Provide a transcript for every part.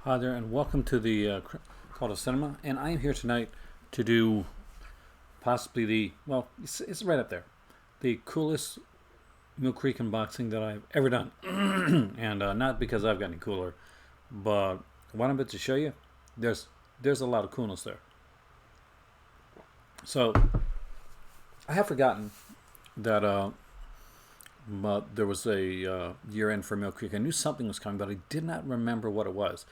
Hi there, and welcome to the Call to Cinema. And I am here tonight to do possibly it's right up there, the coolest Millcreek unboxing that I've ever done. And not because I've got any cooler, but what I'm about to show you, there's a lot of coolness there. So I have forgotten that but there was a year end for Millcreek. I knew something was coming, but I did not remember what it was.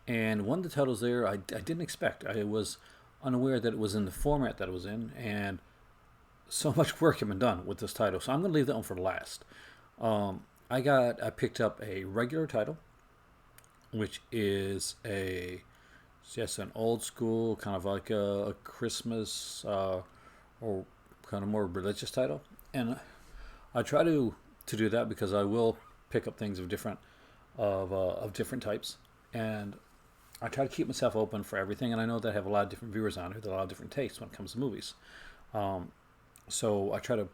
And one of the titles there I didn't expect. I was unaware that it was in the format that it was in, and so much work had been done with this title. So I'm going to leave that one for last. I picked up a regular title, which is just an old school kind of like a Christmas or kind of more religious title, and I try to do that because I will pick up things of different types, and I try to keep myself open for everything. And I know that I have a lot of different viewers on here, that a lot of different tastes when it comes to movies. So I try to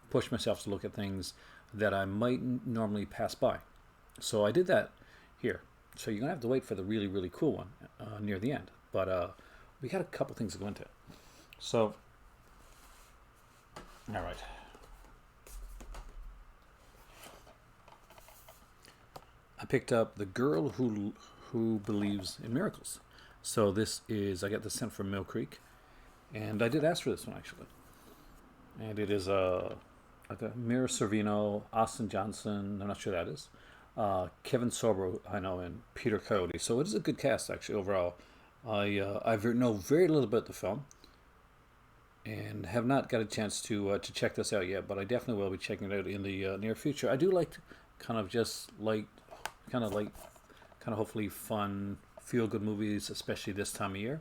push myself to look at things that I might normally pass by. So I did that here. So you're gonna have to wait for the really really cool one near the end. But we got a couple things to go into. So, all right. I picked up The Girl Who Believes in Miracles. So I got this sent from Millcreek, and I did ask for this one actually. And it is like a Mira Sorvino, Austin Johnson. I'm not sure who that is. Kevin Sorbo, I know, and Peter Coyote. So it is a good cast actually overall. I know very little about the film, and have not got a chance to check this out yet. But I definitely will be checking it out in the near future. I do like kind of hopefully fun, feel good movies, especially this time of year.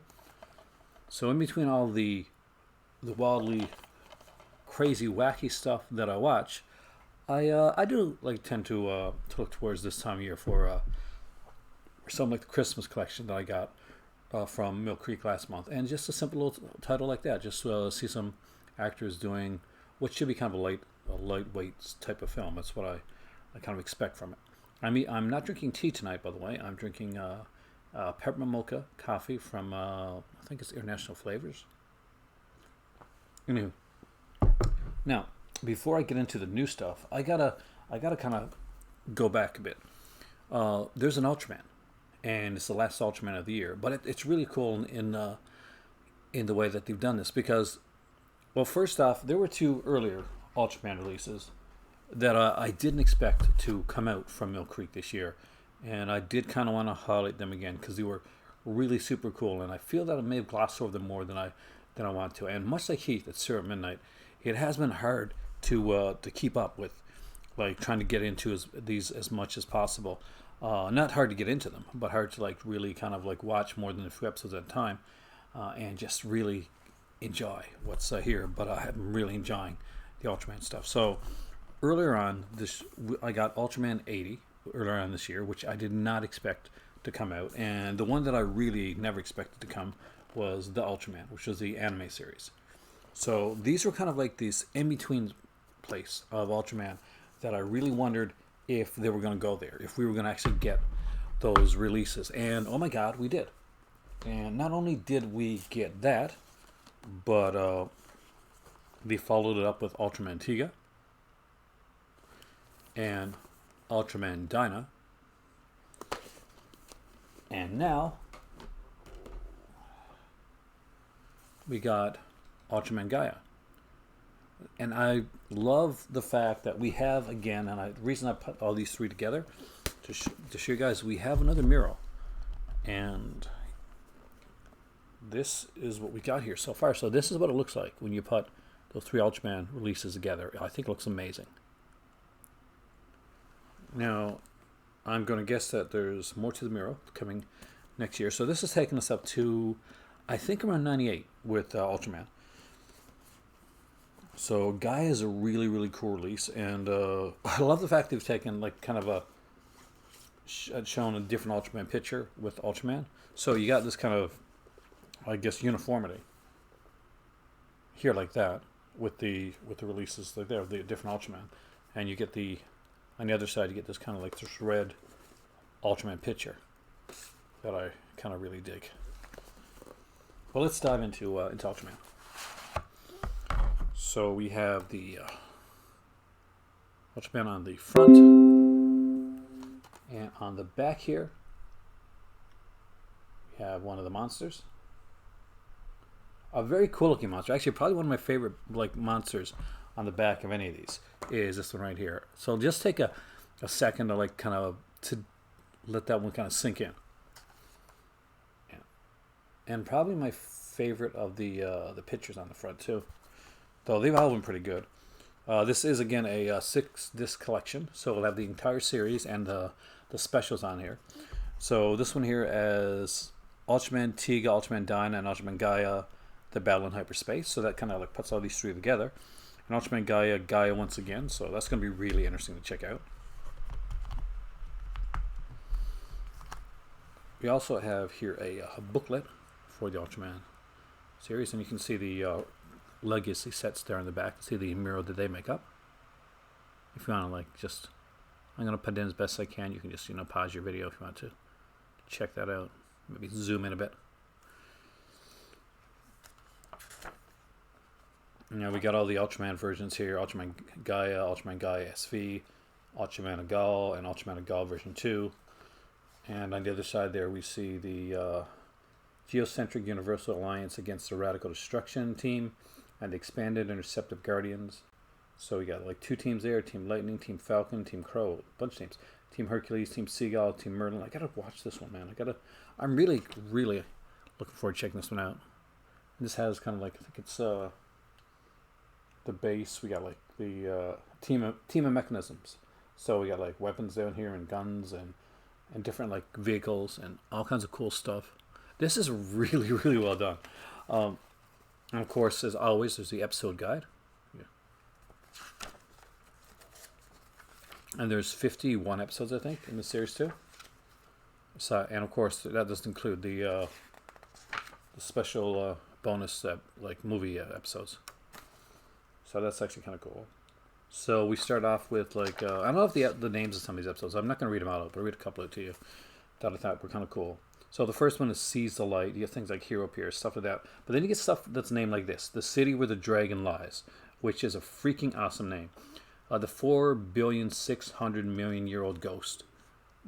So in between all the wildly crazy, wacky stuff that I watch, I do tend to look towards this time of year for something like the Christmas collection that I got from Millcreek last month, and just a simple little title like that. Just see some actors doing what should be kind of a lightweight type of film. That's what I kind of expect from it. I'm not drinking tea tonight, by the way. I'm drinking peppermint mocha coffee from I think it's International Flavors. Anywho, now before I get into the new stuff, I gotta kind of go back a bit. There's an Ultraman, and it's the last Ultraman of the year, but it's really cool in the way that they've done this because, well, first off, there were two earlier Ultraman releases that I didn't expect to come out from Millcreek this year, and I did kind of want to highlight them again because they were really super cool, and I feel that I may have glossed over them more than I want to. And much like Heath at Syrup Midnight, it has been hard to keep up with, like trying to get into these as much as possible. Not hard to get into them, but hard to really kind of watch more than a few episodes at a time, and just really enjoy what's here. But I'm really enjoying the Ultraman stuff. So earlier on I got Ultraman 80 earlier on this year, which I did not expect to come out, and the one that I really never expected to come was the Ultraman, which was the anime series. So these were kind of like this in-between place of Ultraman that I really wondered if they were going to go there, if we were going to actually get those releases. And oh my god, we did. And not only did we get that, but they followed it up with Ultraman Tiga and Ultraman Dyna, and now we got Ultraman Gaia. And I love the fact that we have again, and the reason I put all these three together to show you guys, we have another mural, and this is what we got here so far. So this is what it looks like when you put those three Ultraman releases together. I think it looks amazing. Now, I'm going to guess that there's more to the mural coming next year. So this is taking us up to, I think, around 98 with Ultraman. So Gaia is a really, really cool release. And I love the fact they've taken shown a different Ultraman picture with Ultraman. So you got this kind of, I guess, uniformity here like that with the releases like there, the different Ultraman. And you get on the other side, you get this kind of this red Ultraman picture. that I kind of really dig. Well, let's dive into Ultraman. So we have the Ultraman on the front, and on the back here we have one of the monsters. A very cool looking monster. Actually, probably one of my favorite like monsters on the back of any of these is this one right here. So just take a second to like kind of to let that one kind of sink in. And probably my favorite of the pictures on the front too. Though they've all been pretty good. This is again a 6-disc collection, so we'll have the entire series and the specials on here. So this one here is Ultraman Tiga, Ultraman Dyna, and Ultraman Gaia, the battle in hyperspace. So that kind of like puts all these three together. And Ultraman Gaia once again. So that's going to be really interesting to check out. We also have here a booklet for the Ultraman series, and you can see the legacy sets there in the back. See the mural that they make up. If you want to like just, I'm going to put it in as best I can. You can just pause your video if you want to check that out. Maybe zoom in a bit. Now we got all the Ultraman versions here: Ultraman Gaia SV, Ultraman Agal, and Ultraman Agal version 2. And on the other side there we see the Geocentric Universal Alliance against the Radical Destruction team and the Expanded Interceptive Guardians. So we got like 2 teams there: Team Lightning, Team Falcon, Team Crow, a bunch of teams. Team Hercules, Team Seagull, Team Merlin. I gotta watch this one, man. I'm really looking forward to checking this one out. And this has kind of like, I think it's the base. We got like the team of mechanisms. So we got like weapons down here and guns and different like vehicles and all kinds of cool stuff. This is really well done. And of course, as always, there's the episode guide. Yeah. And there's 51 episodes, I think, in the series too. So, and of course, that doesn't include the special bonus like movie episodes. So that's actually kind of cool. So we start off with like I don't know if the names of some of these episodes. I'm not going to read them out, but I'll read a couple of to you that I thought were kind of cool. So the first one is Seize the Light. You get things like Hero Pierce, stuff like that. But then you get stuff that's named like this: The City Where the Dragon Lies, which is a freaking awesome name. The 4,600,000,000-year-old ghost.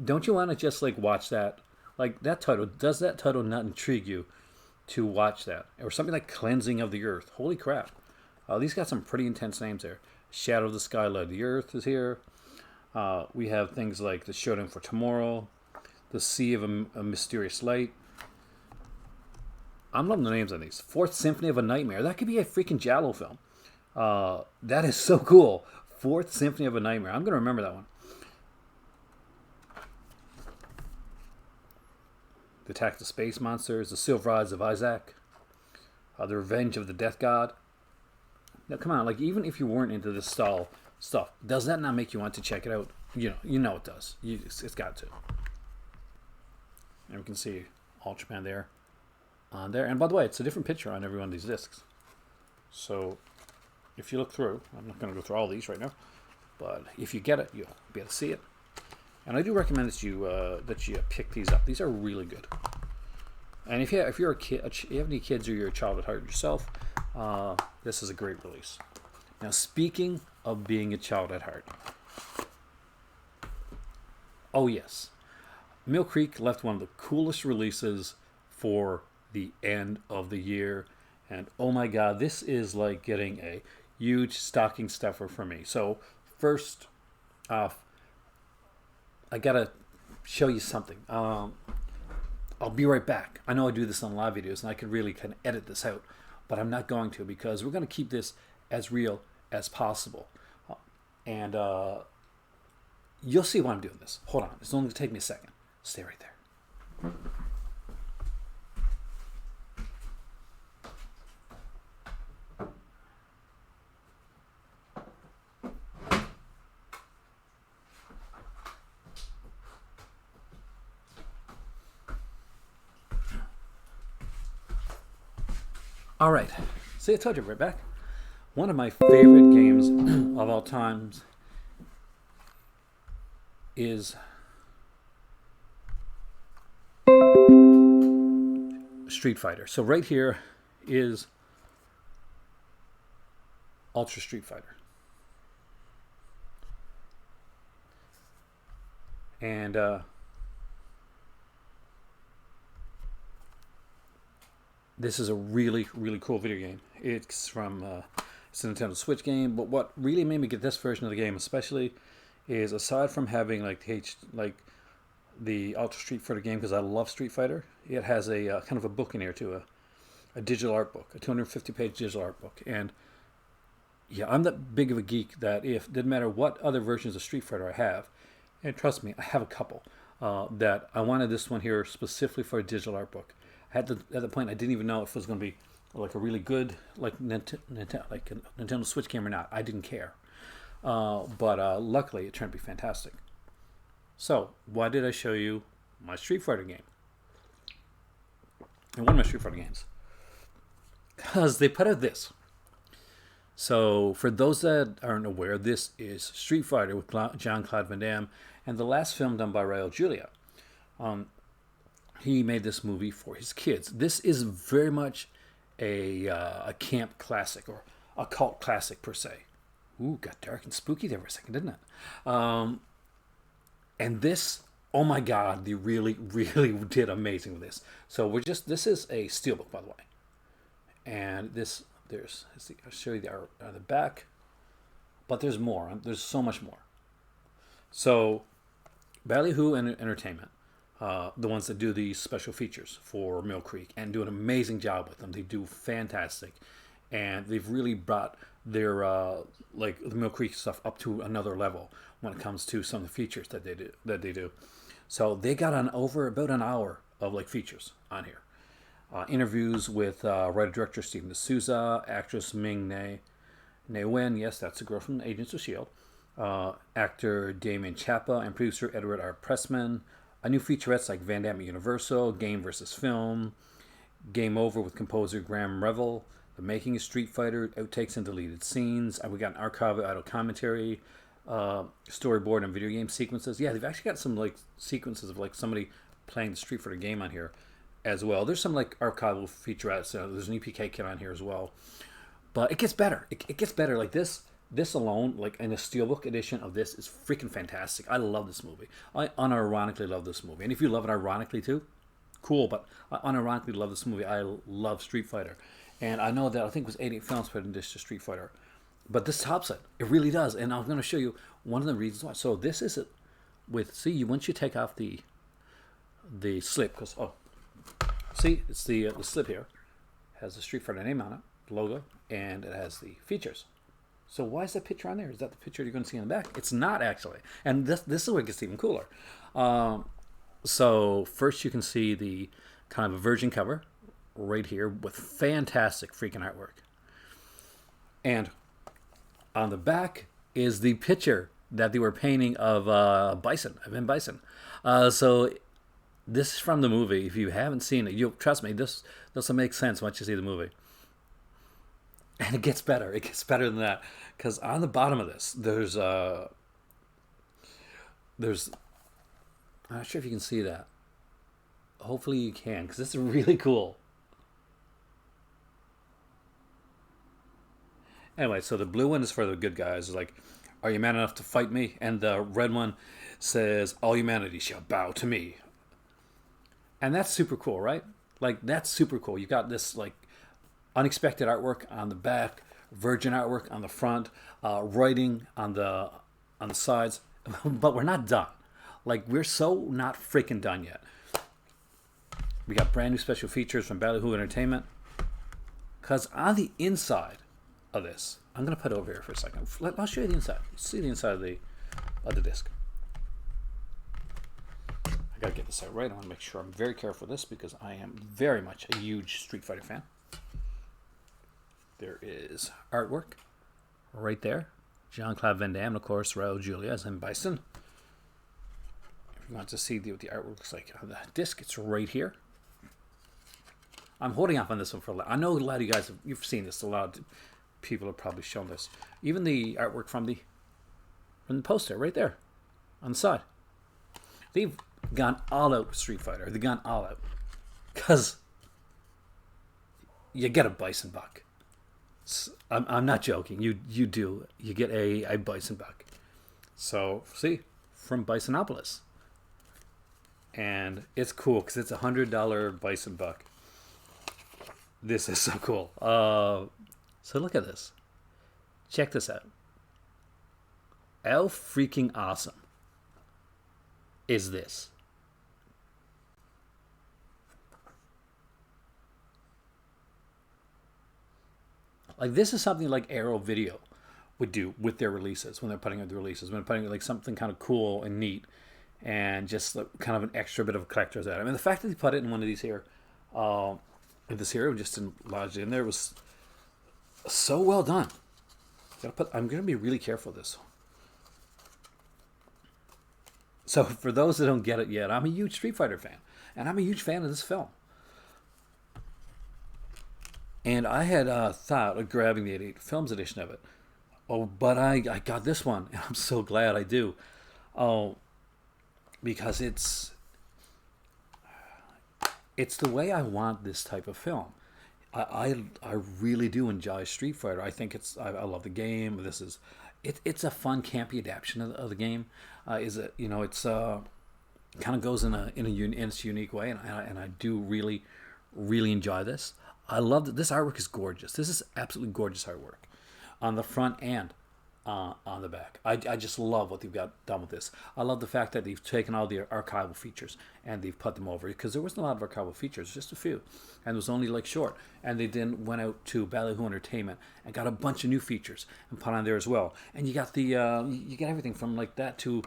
Don't you want to just like watch that? Like that title. Does that title not intrigue you to watch that? Or something like Cleansing of the Earth. Holy crap. These got some pretty intense names there. Shadow of the Sky Light of the Earth is here. We have things like The Showdown for Tomorrow, The Sea of a Mysterious Light. I'm loving the names on these. Fourth Symphony of a Nightmare. That could be a freaking Giallo film. That is so cool. Fourth Symphony of a Nightmare. I'm going to remember that one. The Attack of the Space Monsters, The Silver Eyes of Isaac, The Revenge of the Death God. Now, come on, like even if you weren't into this style stuff, does that not make you want to check it out? You know it does. It's got to. And we can see Ultraman there, on there. And by the way, it's a different picture on every one of these discs. So if you look through, I'm not going to go through all these right now, but if you get it, you'll be able to see it. And I do recommend that you pick these up. These are really good. And if you're a kid, you have any kids or you're a child at heart yourself, this is a great release. Now, speaking of being a child at heart, oh yes, Millcreek left one of the coolest releases for the end of the year, and oh my god, this is like getting a huge stocking stuffer for me. So first off, I gotta show you something. I'll be right back. I know I do this on live videos, and I could really kind of edit this out, but I'm not going to, because we're going to keep this as real as possible. And you'll see why I'm doing this. Hold on. It's only going to take me a second. Stay right there. All right. See, I told you, right back. One of my favorite games of all times is Street Fighter. So right here is Ultra Street Fighter. And this is a really, really cool video game. It's from it's a Nintendo Switch game. But what really made me get this version of the game, especially, is aside from having like the Ultra Street Fighter game, because I love Street Fighter, it has a kind of a book in here too, a digital art book, a 250-page digital art book. And yeah, I'm that big of a geek that if didn't matter what other versions of Street Fighter I have, and trust me, I have a couple, that I wanted this one here specifically for a digital art book. At the point, I didn't even know if it was going to be like a really good like Nintendo Switch game or not. I didn't care, but luckily it turned out to be fantastic. So why did I show you my Street Fighter game? And one of my Street Fighter games, because they put out this. So for those that aren't aware, this is Street Fighter with Jean-Claude Van Damme, and the last film done by Raul Julia. He made this movie for his kids. This is very much a camp classic, or a cult classic per se. Ooh, got dark and spooky there for a second, didn't it? And this, oh my God, they really, really did amazing with this. So this is a steelbook, by the way. And this, I'll show you the art on the back. But there's more. There's so much more. So, Ballyhoo Entertainment, the ones that do these special features for Millcreek, and do an amazing job with them. They do fantastic, and they've really brought their like the Millcreek stuff up to another level when it comes to some of the features that they do. So they got on over about an hour of like features on here. Interviews with writer-director Stephen D'Souza, actress Ming Na Wen, yes, that's a girl from Agents of S.H.I.E.L.D., actor Damien Chapa, and producer Edward R. Pressman. A new featurettes like Van Damme at Universal, Game vs. Film, Game Over with composer Graham Revel, The Making of Street Fighter, outtakes and deleted scenes. We got an archival audio commentary, storyboard and video game sequences. Yeah, they've actually got some like sequences of like somebody playing the Street Fighter game on here as well. There's some like archival featurettes. There's an EPK kit on here as well. But it gets better. It gets better. Like this alone, like in a steelbook edition of this, is freaking fantastic. I love this movie. I unironically love this movie. And if you love it ironically too, cool. But I unironically love this movie. I love Street Fighter. And I know that I think it was 88 films put in this to Street Fighter. But this tops it. It really does. And I'm going to show you one of the reasons why. So this is it with, see, once you take off the slip, because, see, it's the slip here. It has the Street Fighter name on it, the logo, and it has the features. So why is that picture on there? Is that the picture you're going to see in the back? It's not, actually. And this is where it gets even cooler. So first you can see the kind of a virgin cover right here with fantastic freaking artwork. And on the back is the picture that they were painting of Bison, Ben Bison. So this is from the movie. If you haven't seen it, you'll trust me, this will make sense once you see the movie. And it gets better. It gets better than that. Because on the bottom of this, there's I'm not sure if you can see that. Hopefully you can, because this is really cool. Anyway, so the blue one is for the good guys. It's like, are you man enough to fight me? And the red one says, all humanity shall bow to me. And that's super cool, right? Like, that's super cool. You got this, like, unexpected artwork on the back, virgin artwork on the front, writing on the sides. But we're not done. Like, we're so not freaking done yet. We got brand new special features from Ballyhoo Entertainment. Because on the inside of this, I'm going to put it over here for a second. I'll show you the inside. See the inside of the disc. I got to get this out right. I want to make sure I'm very careful with this because I am very much a huge Street Fighter fan. There is artwork right there. Jean-Claude Van Damme, of course, Raul Julia as M. Bison. If you want to see what the artwork looks like on the disc, it's right here. I'm holding off on this one for a lot. I know a lot of you guys, you've seen this. A lot of people have probably shown this. Even the artwork from the poster right there on the side. They've gone all out with Street Fighter. They've gone all out. Because you get a bison buck. I'm not joking. You do. You get a bison buck. So see, from Bisonopolis, and it's cool because it's $100 bison buck. This is so cool. So look at this. Check this out. How freaking awesome is this? Like this is something like Arrow Video would do with their releases when they're putting out the releases, when they're putting like something kind of cool and neat, and just like, kind of an extra bit of a collector's item. I mean, the fact that they put it in one of these here, this here, just lodged in there, was so well done. I'm going to be really careful with this. So for those that don't get it yet, I'm a huge Street Fighter fan, and I'm a huge fan of this film. And I had thought of grabbing the 88 Films edition of it. Oh, but I got this one, and I'm so glad I do. Oh, because it's the way I want this type of film. I really do enjoy Street Fighter. I think I love the game. It's a fun campy adaptation of the game. Is it it's kind of goes in its unique way, and I do really enjoy this. I love that this artwork is gorgeous. This is absolutely gorgeous artwork on the front and on the back. I just love what they've got done with this. I love the fact that they've taken all the archival features and they've put them over, because there wasn't a lot of archival features, just a few, and it was only like short. And they then went out to Ballyhoo Entertainment and got a bunch of new features and put on there as well. And you got you get everything from like that to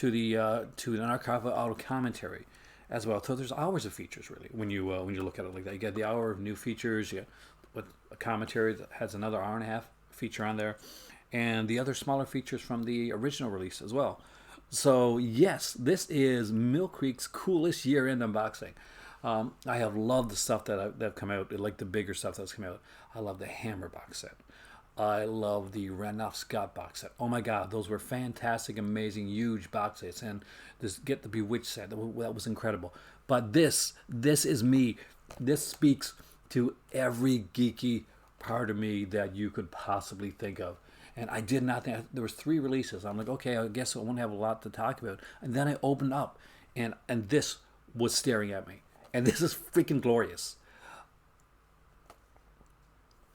an archival auto commentary as well. So there's hours of features really when you look at it like that. You get the hour of new features. You get a commentary that has another hour and a half feature on there, and the other smaller features from the original release as well. So yes, this is Millcreek's coolest year-end unboxing. I have loved the stuff that have come out, like the bigger stuff that's come out. I love the Hammer box set. I love the Randolph Scott box set. Oh my God, those were fantastic, amazing, huge box sets. And get the Bewitched set, that was incredible. But this is me. This speaks to every geeky part of me that you could possibly think of. And I did not think, there was 3 releases. I'm like, okay, I guess I won't have a lot to talk about. And then I opened up, and this was staring at me. And this is freaking glorious.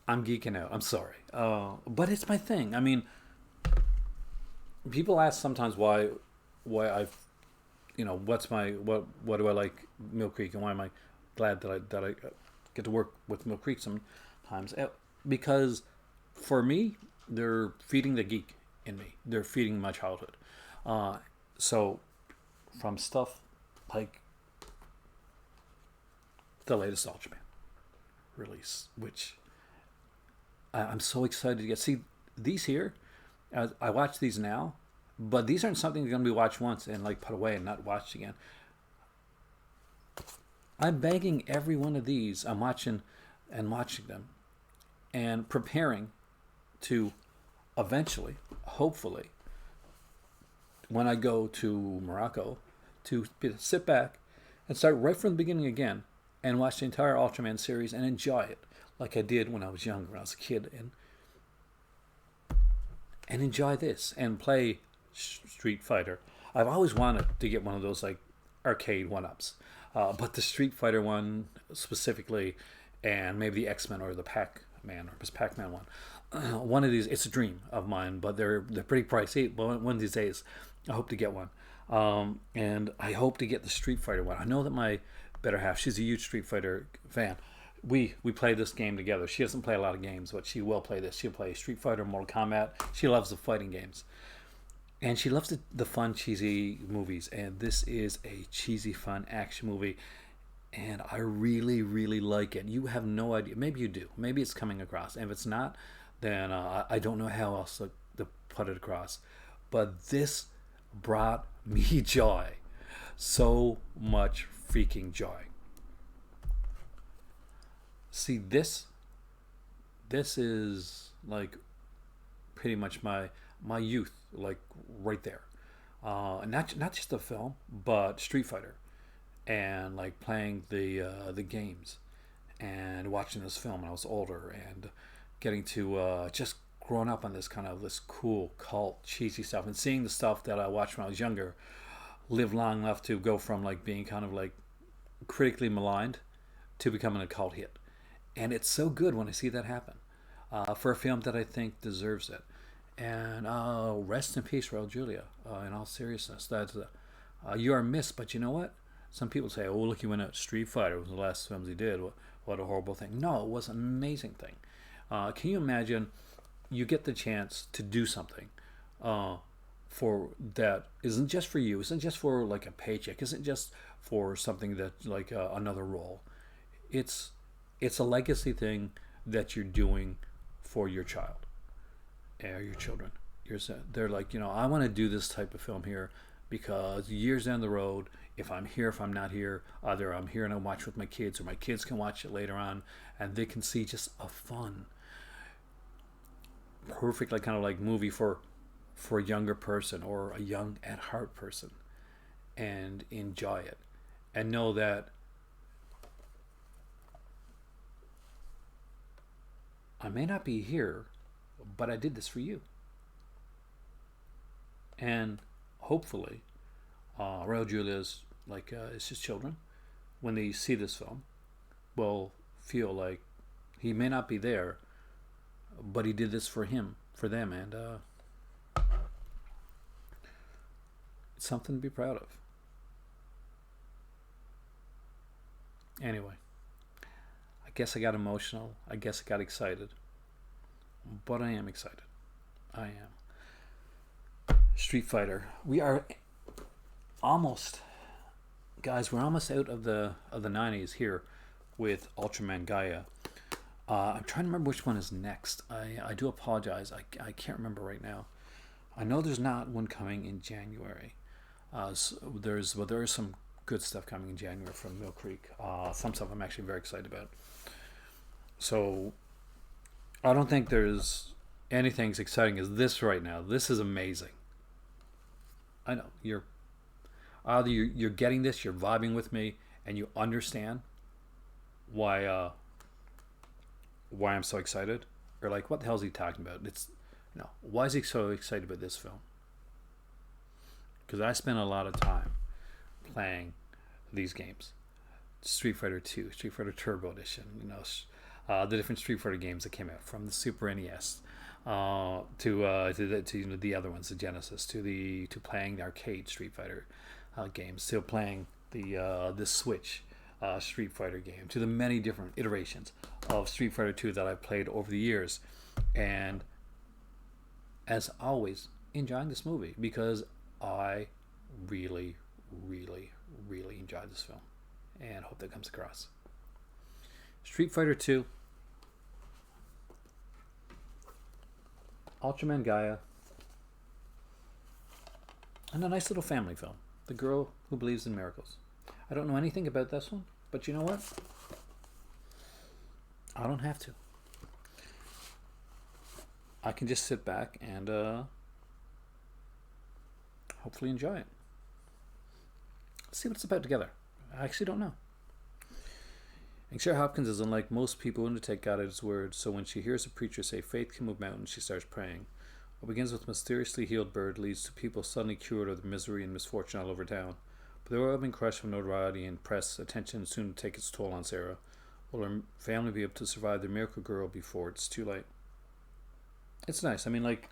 I'm geeking out. I'm sorry. But it's my thing. I mean, people ask sometimes why I've, what do I like Millcreek, and why am I glad that I get to work with Millcreek sometimes? Because for me, they're feeding the geek in me. They're feeding my childhood. So from stuff like the latest Ultraman release, which I'm so excited to get. See, these here, I watch these now, but these aren't something you're going to be watched once and like put away and not watched again. I'm bagging every one of these. I'm watching them and preparing to eventually, hopefully, when I go to Morocco, to sit back and start right from the beginning again and watch the entire Ultraman series and enjoy it like I did when I was younger, when I was a kid, and enjoy this and play Street Fighter. I've always wanted to get one of those like arcade 1-ups, but the Street Fighter one specifically, and maybe the X-Men or the Pac-Man or Pac-Man one. One of these, it's a dream of mine, but they're pretty pricey. But one of these days, I hope to get one, and I hope to get the Street Fighter one. I know that my better half, she's a huge Street Fighter fan. We play this game together. She doesn't play a lot of games, but she will play this. She'll play Street Fighter, Mortal Kombat. She loves the fighting games, and she loves the fun, cheesy movies. And this is a cheesy, fun action movie, and I really, really like it. You have no idea. Maybe you do. Maybe it's coming across. And if it's not, then I don't know how else to put it across. But this brought me joy. So much freaking joy. See, this is like pretty much my youth, like right there. Not just the film, but Street Fighter, and like playing the games, and watching this film when I was older, and getting to just growing up on this cool cult cheesy stuff, and seeing the stuff that I watched when I was younger live long enough to go from like being kind of like critically maligned to becoming a cult hit. And it's so good when I see that happen for a film that I think deserves it. And rest in peace, Raul Julia. In all seriousness, that's you are missed. But you know what? Some people say, "Oh, look, he went out Street Fighter. It was the last films he did. What a horrible thing." No, it was an amazing thing. Can you imagine? You get the chance to do something for that isn't just for you. Isn't just for like a paycheck. Isn't just for something that like another role. It's it's a legacy thing that you're doing for your child or your children. They're like, I want to do this type of film here because years down the road, if I'm here, if I'm not here, either I'm here and I watch with my kids, or my kids can watch it later on, and they can see just a fun, perfect, like kind of like movie for a younger person or a young at heart person, and enjoy it, and know that I may not be here, but I did this for you. And hopefully, Raul Julia's like it's his children, when they see this film, will feel like he may not be there, but he did this for him, for them, and it's something to be proud of. Anyway, I guess I got emotional. I guess I got excited, but I am excited. I am. Street Fighter. We are almost, guys. We're almost out of the '90s here with Ultraman Gaia. I'm trying to remember which one is next. I do apologize. I can't remember right now. I know there's not one coming in January. So there is some good stuff coming in January from Millcreek. Some stuff I'm actually very excited about. So I don't think there's anything as exciting as this right now. This is amazing. I know you're getting this, you're vibing with me, and you understand why I'm so excited. Or like, what the hell is he talking about? Why is he so excited about this film? Because I spent a lot of time playing these games. Street Fighter 2, Street Fighter Turbo Edition, the different Street Fighter games that came out from the Super NES to the other ones, the Genesis, to playing the arcade Street Fighter games, to playing the Switch Street Fighter game, to the many different iterations of Street Fighter 2 that I've played over the years, and as always, enjoying this movie because I really, really, really enjoyed this film, and hope that comes across. Street Fighter 2, Ultraman Gaia, and a nice little family film, The Girl Who Believes in Miracles. I don't know anything about this one, but you know what? I don't have to. I can just sit back and hopefully enjoy it. Let's see what it's about together. I actually don't know. And Sarah Hopkins is unlike most people who take God at His word, so when she hears a preacher say faith can move mountains, she starts praying. What begins with a mysteriously healed bird leads to people suddenly cured of the misery and misfortune all over town. But they're all being crushed from notoriety and press attention soon to take its toll on Sarah. Will her family be able to survive the miracle girl before it's too late? It's nice. I mean, like,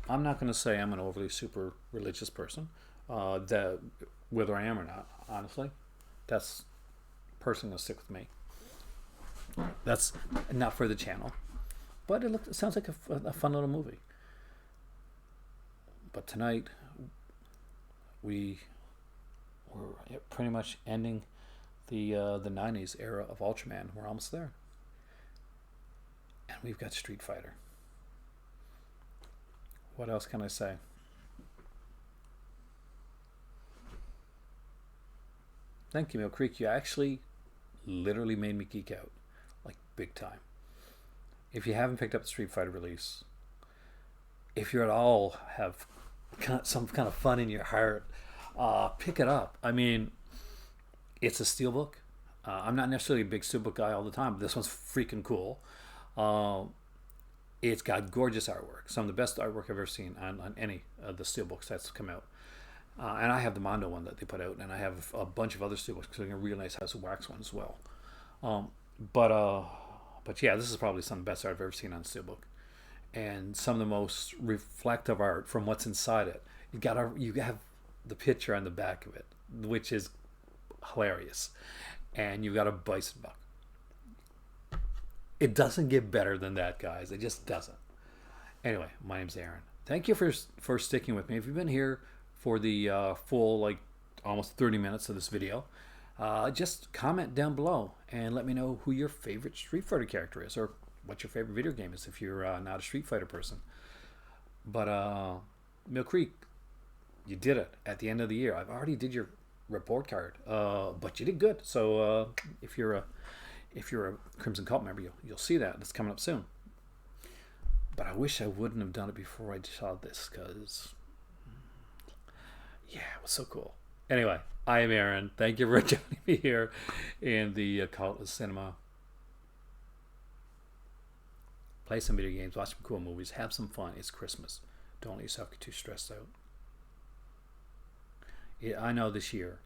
I'm not going to say I'm an overly super religious person, that whether I am or not, honestly. That's personally going to stick with me. That's not for the channel. But it sounds like a fun little movie. But tonight, we're pretty much ending the 90s era of Ultraman. We're almost there. And we've got Street Fighter. What else can I say? Thank you, Millcreek. You actually literally made me geek out. Like, big time. If you haven't picked up the Street Fighter release, if you at all have some kind of fun in your heart, pick it up. I mean, it's a steelbook. I'm not necessarily a big steelbook guy all the time, but this one's freaking cool. Uh, it's got gorgeous artwork, some of the best artwork I've ever seen on any of the steelbooks that's come out. And I have the Mondo one that they put out, and I have a bunch of other steelbooks, including a real nice House of Wax one as well. Um, but uh, but yeah, this is probably some of the best art I've ever seen on steelbook, and some of the most reflective art from what's inside it. You have the picture on the back of it, which is hilarious, and you've got a bison buck. It doesn't get better than that, guys. It just doesn't. Anyway, my name's Aaron. Thank you for sticking with me. If you've been here for the full like almost 30 minutes of this video, just comment down below and let me know who your favorite Street Fighter character is, or what your favorite video game is if you're not a Street Fighter person. But Millcreek, you did it at the end of the year. I've already did your report card, but you did good. So if you're a Crimson Cult member, you'll see that it's coming up soon. But I wish I wouldn't have done it before I saw this, because yeah, it was so cool. Anyway, I am Aaron. Thank you for joining me here in the Cult Cinema. Play some video games, watch some cool movies, have some fun. It's Christmas. Don't let yourself get too stressed out. Yeah, I know this year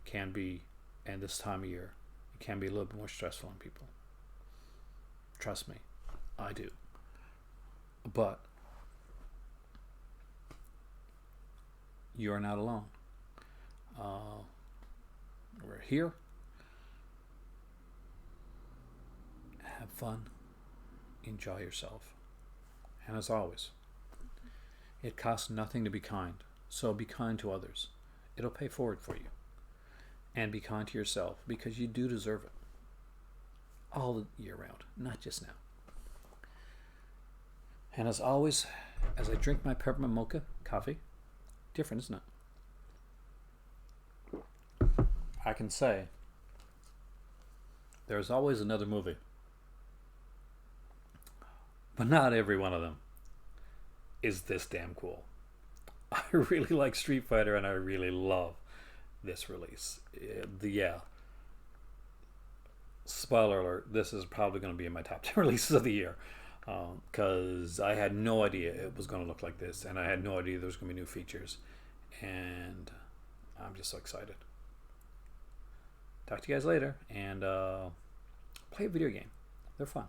can be, and this time of year, it can be a little bit more stressful on people. Trust me, I do. But you are not alone. We're here. Have fun. Enjoy yourself. And as always, it costs nothing to be kind. So be kind to others. It'll pay forward for you. And be kind to yourself, because you do deserve it. All the year round, not just now. And as always, as I drink my peppermint mocha coffee, different, isn't it? I can say there's always another movie. But not every one of them is this damn cool. I really like Street Fighter, and I really love this release. Yeah. Spoiler alert, this is probably going to be in my top 10 releases of the year. Because I had no idea it was going to look like this, and I had no idea there was going to be new features. And I'm just so excited. Talk to you guys later, and play a video game. They're fun.